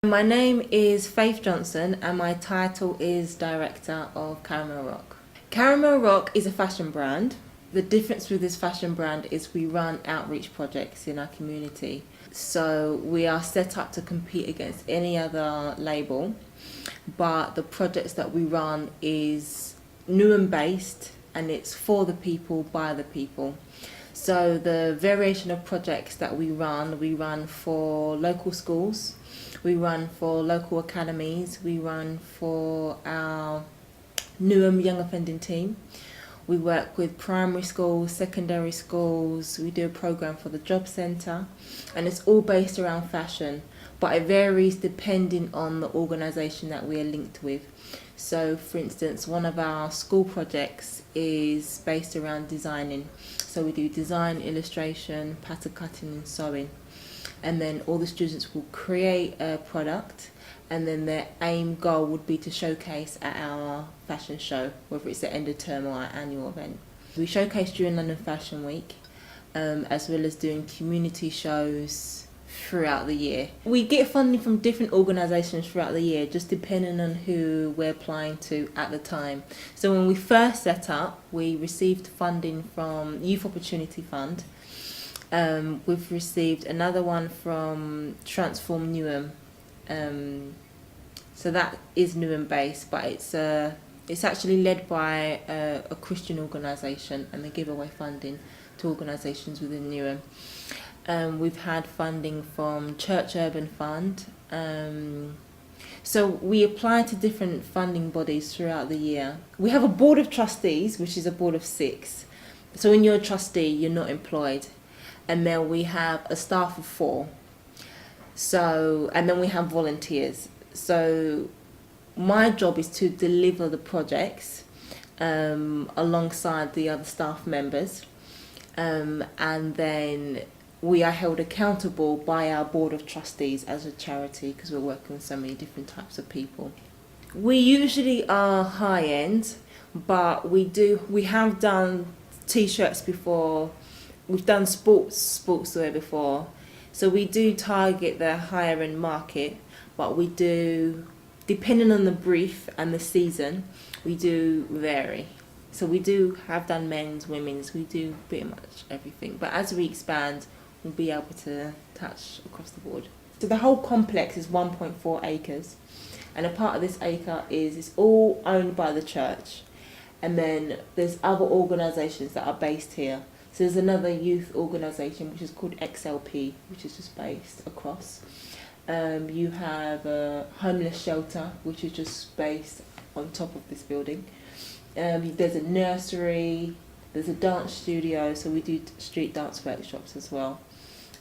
My name is Faith Johnson and my title is Director of Caramel Rock. Caramel Rock is a fashion brand. The difference with this fashion brand is we run outreach projects in our community. So we are set up to compete against any other label, but the projects that we run is Newham based and it's for the people, by the people. So the variation of projects that we run for local schools, we run for local academies, we run for our Newham Young Offending Team. We work with primary schools, secondary schools, we do a programme for the job centre, and it's all based around fashion, but it varies depending on the organisation that we are linked with. So for instance, one of our school projects is based around designing. So we do design, illustration, pattern cutting and sewing. And then all the students will create a product, and then their aim goal would be to showcase at our fashion show, whether it's the end of term or our annual event. We showcase during London Fashion Week, as well as doing community shows throughout the year. We get funding from different organisations throughout the year, just depending on who we're applying to at the time. So when we first set up, we received funding from Youth Opportunity Fund. We've received another one from Transform Newham. So that is Newham based, but it's actually led by a Christian organisation, and they give away funding to organisations within Newham. We've had funding from Church Urban Fund. So we apply to different funding bodies throughout the year. We have a board of trustees, which is a board of 6. So when you're a trustee, you're not employed. And then we have a staff of 4. And then we have volunteers. So my job is to deliver the projects alongside the other staff members. And then we are held accountable by our board of trustees as a charity, because we're working with so many different types of people. We usually are high end, but we have done t-shirts before. We've done sportswear before, so we do target the higher end market, but we do, depending on the brief and the season, we do vary. So we have done men's, women's, we do pretty much everything, but as we expand, we'll be able to touch across the board. So the whole complex is 1.4 acres, and a part of this acre it's all owned by the church, and then there's other organisations that are based here. So there's another youth organisation which is called XLP, which is just based across. You have a homeless shelter, which is just based on top of this building. There's a nursery, there's a dance studio, so we do street dance workshops as well.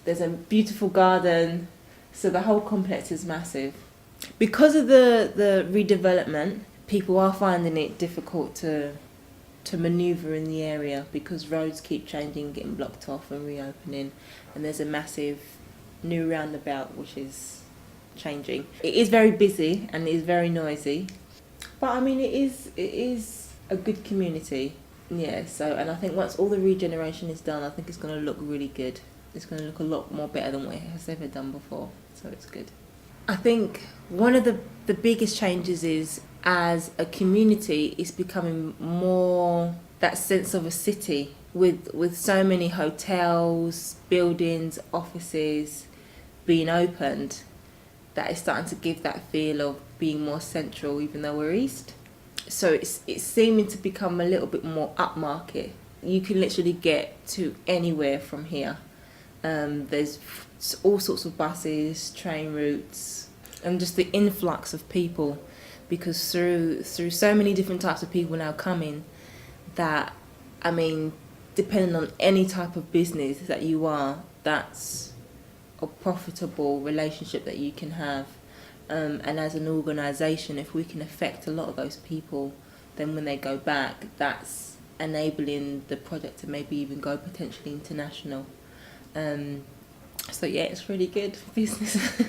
There's a beautiful garden, so the whole complex is massive. Because of the redevelopment, people are finding it difficult to manoeuvre in the area, because roads keep changing, getting blocked off and reopening, and there's a massive new roundabout which is changing. It is very busy and it is very noisy, but I mean it is a good community. Yeah, so, and I think once all the regeneration is done, I think it's going to look really good. It's going to look a lot more better than what it has ever done before, so it's good. I think one of the biggest changes is, as a community, it's becoming more that sense of a city with so many hotels, buildings, offices being opened, that it's starting to give that feel of being more central, even though we're east. So it's seeming to become a little bit more upmarket. You can literally get to anywhere from here. There's all sorts of buses, train routes, and just the influx of people, because through so many different types of people now coming, that, I mean, depending on any type of business that you are, that's a profitable relationship that you can have. And as an organisation, if we can affect a lot of those people, then when they go back, that's enabling the project to maybe even go potentially international. So yeah, it's really good for business.